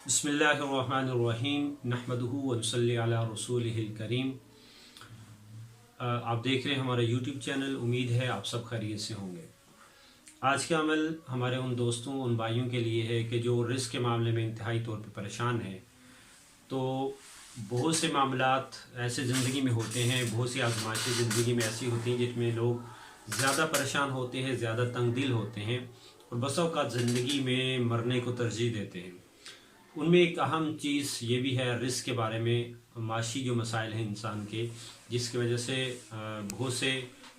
بسم اللہ الرحمن الرحیم نحمدہ ونصلی علی رسولہ الکریم۔ آپ دیکھ رہے ہیں ہمارا یوٹیوب چینل، امید ہے آپ سب خیریت سے ہوں گے۔ آج کا عمل ہمارے ان دوستوں ان بھائیوں کے لیے ہے کہ جو رزق کے معاملے میں انتہائی طور پہ پریشان ہیں۔ تو بہت سے معاملات ایسے زندگی میں ہوتے ہیں، بہت سی آزمائشیں زندگی میں ایسی ہوتی ہیں جس میں لوگ زیادہ پریشان ہوتے ہیں، زیادہ تنگ دل ہوتے ہیں اور بسا اوقات زندگی میں مرنے کو ترجیح دیتے ہیں۔ ان میں ایک اہم چیز یہ بھی ہے رزق کے بارے میں، معاشی جو مسائل ہیں انسان کے، جس کی وجہ سے بہت سے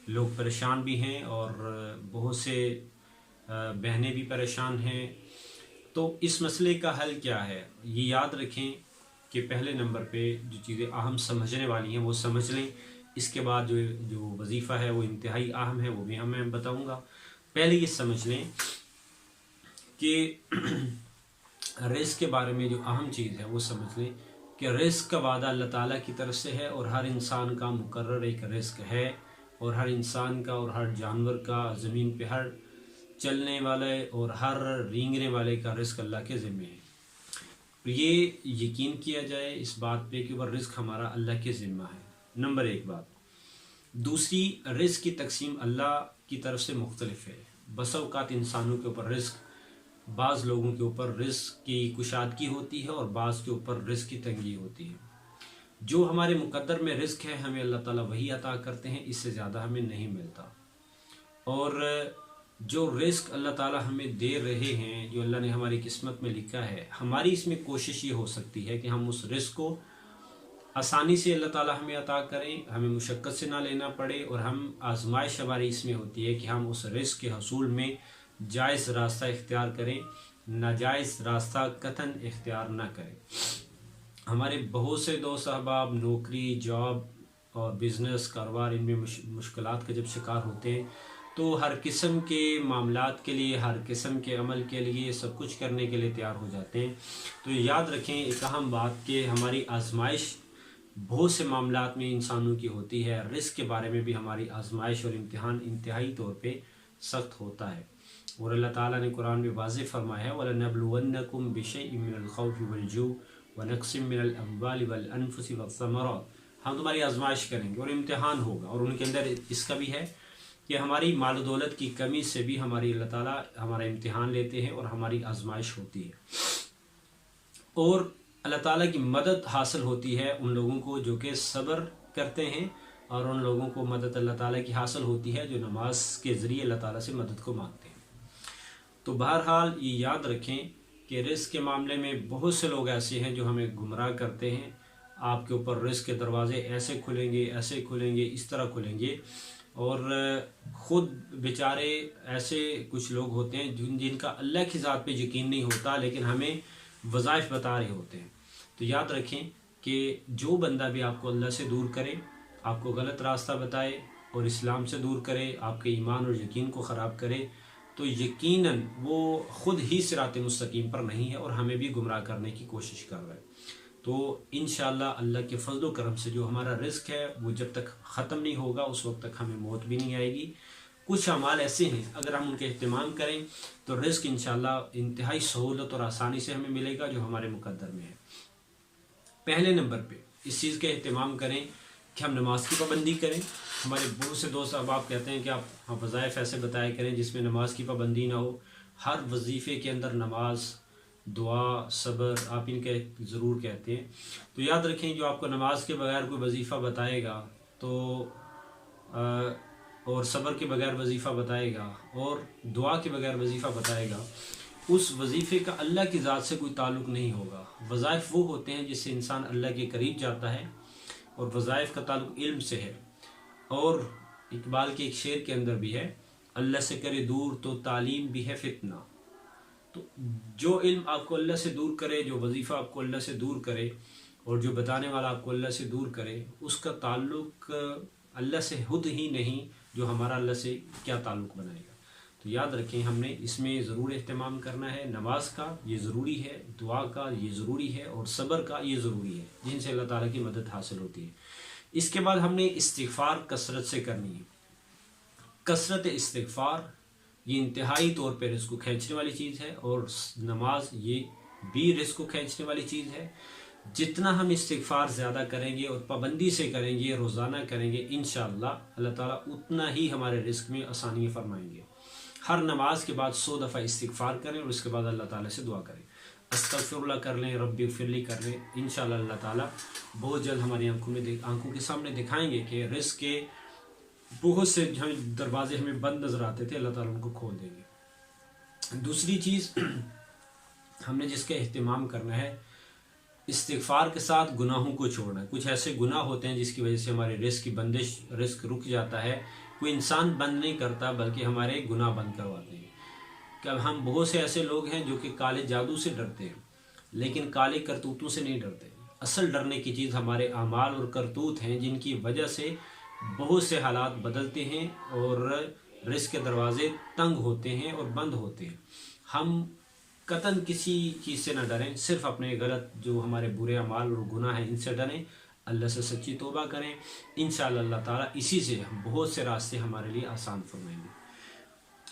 لوگ پریشان بھی ہیں اور بہت سے بہنیں بھی پریشان ہیں۔ تو اس مسئلے کا حل کیا ہے، یہ یاد رکھیں کہ پہلے نمبر پہ جو چیزیں اہم سمجھنے والی ہیں وہ سمجھ لیں۔ اس کے بعد جو وظیفہ ہے وہ انتہائی اہم ہے، وہ بھی میں بتاؤں گا۔ پہلے یہ سمجھ لیں کہ رزق کے بارے میں جو اہم چیز ہے وہ سمجھ لیں کہ رزق کا وعدہ اللہ تعالیٰ کی طرف سے ہے، اور ہر انسان کا مقرر ایک رزق ہے، اور ہر انسان کا اور ہر جانور کا، زمین پہ ہر چلنے والے اور ہر رینگنے والے کا رزق اللہ کے ذمہ ہے۔ یہ یقین کیا جائے اس بات پہ کہ وہ رزق ہمارا اللہ کے ذمہ ہے، نمبر ایک بات۔ دوسری، رزق کی تقسیم اللہ کی طرف سے مختلف ہے۔ بسا اوقات انسانوں کے اوپر رزق، بعض لوگوں کے اوپر رزق کی کشادگی ہوتی ہے اور بعض کے اوپر رزق کی تنگی ہوتی ہے۔ جو ہمارے مقدر میں رزق ہے ہمیں اللہ تعالیٰ وہی عطا کرتے ہیں، اس سے زیادہ ہمیں نہیں ملتا۔ اور جو رزق اللہ تعالیٰ ہمیں دے رہے ہیں، جو اللہ نے ہماری قسمت میں لکھا ہے، ہماری اس میں کوشش یہ ہو سکتی ہے کہ ہم اس رزق کو آسانی سے اللہ تعالیٰ ہمیں عطا کریں، ہمیں مشقت سے نہ لینا پڑے، اور ہم آزمائش ہماری اس میں ہوتی ہے کہ ہم اس رزق کے حصول میں جائز راستہ اختیار کریں، ناجائز راستہ قطعاً اختیار نہ کریں۔ ہمارے بہت سے دوست احباب نوکری، جاب اور بزنس، کاروبار، ان میں مشکلات کا جب شکار ہوتے ہیں تو ہر قسم کے معاملات کے لیے، ہر قسم کے عمل کے لیے، سب کچھ کرنے کے لیے تیار ہو جاتے ہیں۔ تو یاد رکھیں ایک اہم بات کہ ہماری آزمائش بہت سے معاملات میں انسانوں کی ہوتی ہے۔ رزق کے بارے میں بھی ہماری آزمائش اور امتحان انتہائی طور پہ سخت ہوتا ہے، اور اللہ تعالیٰ نے قرآن میں واضح فرمایا ہے وَلَنَبْلُوَنَّكُمْ بِشَيْءٍ مِّنَ الْخَوْفِ وَالْجُوعِ وَنَقْصٍ مِّنَ الْأَمْوَالِ وَالْأَنفُسِ وَالثَّمَرَاتِ۔ ہم تمہاری آزمائش کریں گے اور امتحان ہوگا، اور ان کے اندر اس کا بھی ہے کہ ہماری مال و دولت کی کمی سے بھی ہماری اللہ تعالیٰ ہمارا امتحان لیتے ہیں اور ہماری آزمائش ہوتی ہے۔ اور اللہ تعالیٰ کی مدد حاصل ہوتی ہے ان لوگوں کو جو کہ صبر کرتے ہیں، اور ان لوگوں کو مدد اللہ تعالیٰ کی حاصل ہوتی ہے جو نماز کے ذریعے اللہ تعالیٰ سے مدد کو مانگتے ہیں۔ تو بہرحال یہ یاد رکھیں کہ رزق کے معاملے میں بہت سے لوگ ایسے ہیں جو ہمیں گمراہ کرتے ہیں۔ آپ کے اوپر رزق کے دروازے ایسے کھلیں گے، ایسے کھلیں گے، اس طرح کھلیں گے، اور خود بیچارے ایسے کچھ لوگ ہوتے ہیں جن کا اللہ کی ذات پہ یقین نہیں ہوتا، لیکن ہمیں وظائف بتا رہے ہوتے ہیں۔ تو یاد رکھیں کہ جو بندہ بھی آپ کو اللہ سے دور کرے، آپ کو غلط راستہ بتائے اور اسلام سے دور کرے، آپ کے ایمان اور یقین کو خراب کرے، تو یقیناً وہ خود ہی صراط مستقیم پر نہیں ہے اور ہمیں بھی گمراہ کرنے کی کوشش کر رہا ہے۔ تو انشاءاللہ اللہ کے فضل و کرم سے جو ہمارا رزق ہے وہ جب تک ختم نہیں ہوگا اس وقت تک ہمیں موت بھی نہیں آئے گی۔ کچھ اعمال ایسے ہیں اگر ہم ان کے اہتمام کریں تو رزق انشاءاللہ انتہائی سہولت اور آسانی سے ہمیں ملے گا جو ہمارے مقدر میں ہے۔ پہلے نمبر پہ اس چیز کا اہتمام کریں کہ ہم نماز کی پابندی کریں۔ ہمارے بہت سے دوست احباب کہتے ہیں کہ آپ وظائف ایسے بتایا کریں جس میں نماز کی پابندی نہ ہو۔ ہر وظیفے کے اندر نماز، دعا، صبر آپ ان کے ضرور کہتے ہیں۔ تو یاد رکھیں جو آپ کو نماز کے بغیر کوئی وظیفہ بتائے گا تو اور صبر کے بغیر وظیفہ بتائے گا اور دعا کے بغیر وظیفہ بتائے گا، اس وظیفے کا اللہ کی ذات سے کوئی تعلق نہیں ہوگا۔ وظائف وہ ہوتے ہیں جس سے انسان اللہ کے قریب جاتا ہے، اور وظائف کا تعلق علم سے ہے۔ اور اقبال کے ایک شعر کے اندر بھی ہے اللہ سے کرے دور تو تعلیم بھی ہے فتنہ۔ تو جو علم آپ کو اللہ سے دور کرے، جو وظیفہ آپ کو اللہ سے دور کرے، اور جو بتانے والا آپ کو اللہ سے دور کرے، اس کا تعلق اللہ سے خود ہی نہیں، جو ہمارا اللہ سے کیا تعلق بنائے گا۔ تو یاد رکھیں ہم نے اس میں ضرور اہتمام کرنا ہے۔ نماز کا یہ ضروری ہے، دعا کا یہ ضروری ہے، اور صبر کا یہ ضروری ہے، جن سے اللہ تعالیٰ کی مدد حاصل ہوتی ہے۔ اس کے بعد ہم نے استغفار کثرت سے کرنی ہے۔ کثرت استغفار یہ انتہائی طور پہ رزق کو کھینچنے والی چیز ہے، اور نماز یہ بھی رزق کو کھینچنے والی چیز ہے۔ جتنا ہم استغفار زیادہ کریں گے اور پابندی سے کریں گے، روزانہ کریں گے، انشاءاللہ اللہ تعالیٰ اتنا ہی ہمارے رزق میں آسانی فرمائیں گے۔ ہر نماز کے بعد 100 دفعہ استغفار کریں اور اس کے بعد اللہ تعالیٰ سے دعا کریں، استغفر اللہ کر لیں، رب اغفر لی کر لیں، انشاءاللہ اللہ تعالیٰ بہت جلد ہماری آنکھوں کے سامنے دکھائیں گے کہ رزق کے بہت سے دروازے ہمیں بند نظر آتے تھے، اللہ تعالیٰ ان کو کھول دیں گے۔ دوسری چیز ہم نے جس کا اہتمام کرنا ہے، استغفار کے ساتھ گناہوں کو چھوڑنا ہے۔ کچھ ایسے گناہ ہوتے ہیں جس کی وجہ سے ہمارے رزق کی بندش، رزق رک جاتا ہے۔ کوئی انسان بند نہیں کرتا بلکہ ہمارے گناہ بند کرواتے ہیں۔ کہ ہم بہت سے ایسے لوگ ہیں جو کہ کالے جادو سے ڈرتے ہیں لیکن کالے کرتوتوں سے نہیں ڈرتے۔ اصل ڈرنے کی چیز ہمارے اعمال اور کرتوت ہیں، جن کی وجہ سے بہت سے حالات بدلتے ہیں اور رزق کے دروازے تنگ ہوتے ہیں اور بند ہوتے ہیں۔ ہم قطعاً کسی چیز سے نہ ڈریں، صرف اپنے غلط جو ہمارے برے اعمال اور گناہ ہیں ان سے ڈریں، اللہ سے سچی توبہ کریں، انشاءاللہ اللہ تعالیٰ اسی سے بہت سے راستے ہمارے لیے آسان فرمائیں گے۔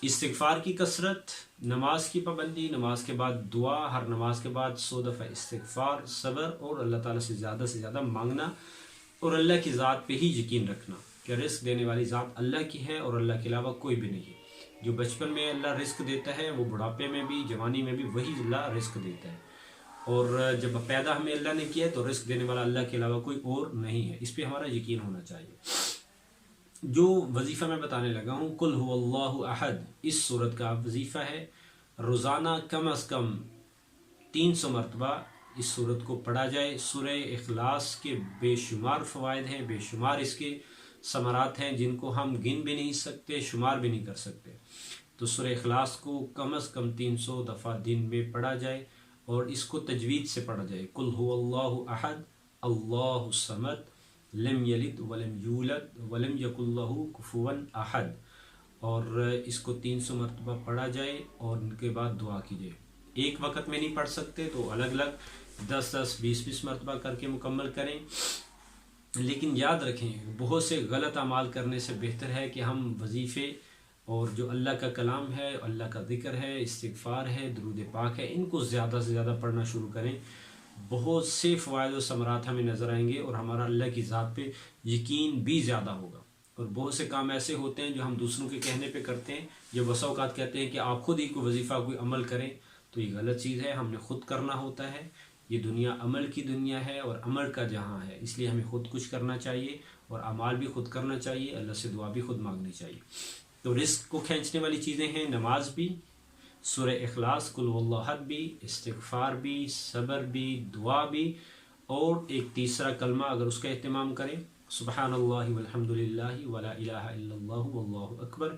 استغفار کی کثرت، نماز کی پابندی، نماز کے بعد دعا، ہر نماز کے بعد 100 دفعہ استغفار، صبر اور اللہ تعالیٰ سے زیادہ مانگنا اور اللہ کی ذات پہ ہی یقین رکھنا کہ رزق دینے والی ذات اللہ کی ہے اور اللہ کے علاوہ کوئی بھی نہیں ہے۔ جو بچپن میں اللہ رزق دیتا ہے وہ بڑھاپے میں بھی، جوانی میں بھی وہی اللہ رزق دیتا ہے، اور جب پیدا ہمیں اللہ نے کیا ہے تو رزق دینے والا اللہ کے علاوہ کوئی اور نہیں ہے، اس پہ ہمارا یقین ہونا چاہیے۔ جو وظیفہ میں بتانے لگا ہوں، قل هو اللہ احد، اس صورت کا وظیفہ ہے، روزانہ کم از کم 300 مرتبہ اس صورت کو پڑھا جائے۔ سورہ اخلاص کے بے شمار فوائد ہیں، بے شمار اس کے ثمرات ہیں جن کو ہم گن بھی نہیں سکتے، شمار بھی نہیں کر سکتے۔ تو سورہ اخلاص کو کم از کم 300 دفعہ دن میں پڑھا جائے اور اس کو تجوید سے پڑھا جائے۔ قل هو اللہ احد اللہ الصمد لم یلد ولم یولد ولم یکن لہ کفوا احد، اور اس کو 300 مرتبہ پڑھا جائے اور ان کے بعد دعا کی جائے۔ ایک وقت میں نہیں پڑھ سکتے تو الگ الگ 10 20 مرتبہ کر کے مکمل کریں، لیکن یاد رکھیں بہت سے غلط اعمال کرنے سے بہتر ہے کہ ہم وظیفے اور جو اللہ کا کلام ہے، اللہ کا ذکر ہے، استغفار ہے، درود پاک ہے، ان کو زیادہ سے زیادہ پڑھنا شروع کریں۔ بہت سے فوائد و ثمرات ہمیں نظر آئیں گے اور ہمارا اللہ کی ذات پہ یقین بھی زیادہ ہوگا۔ اور بہت سے کام ایسے ہوتے ہیں جو ہم دوسروں کے کہنے پہ کرتے ہیں، یا بسا اوقات کہتے ہیں کہ آپ خود ہی کوئی وظیفہ کوئی عمل کریں، تو یہ غلط چیز ہے، ہم نے خود کرنا ہوتا ہے۔ یہ دنیا عمل کی دنیا ہے اور عمل کا جہاں ہے، اس لیے ہمیں خود کچھ کرنا چاہیے اور اعمال بھی خود کرنا چاہیے، اللہ سے دعا بھی خود مانگنی چاہیے۔ تو رزق کو کھینچنے والی چیزیں ہیں نماز بھی، سورہ اخلاص قل هو اللہ احد بھی، استغفار بھی، صبر بھی، دعا بھی، اور ایک تیسرا کلمہ اگر اس کا اہتمام کریں، سبحان اللہ والحمد للہ ولا الہ الا اللہ واللہ اکبر،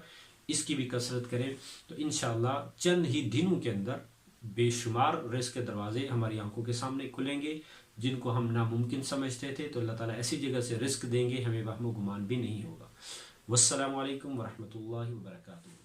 اس کی بھی کثرت کریں، تو انشاءاللہ چند ہی دنوں کے اندر بے شمار رزق کے دروازے ہماری آنکھوں کے سامنے کھلیں گے، جن کو ہم ناممکن سمجھتے تھے، تو اللہ تعالیٰ ایسی جگہ سے رزق دیں گے ہمیں وہم و گمان بھی نہیں ہوگا۔ والسلام علیکم ورحمۃ اللہ وبرکاتہ۔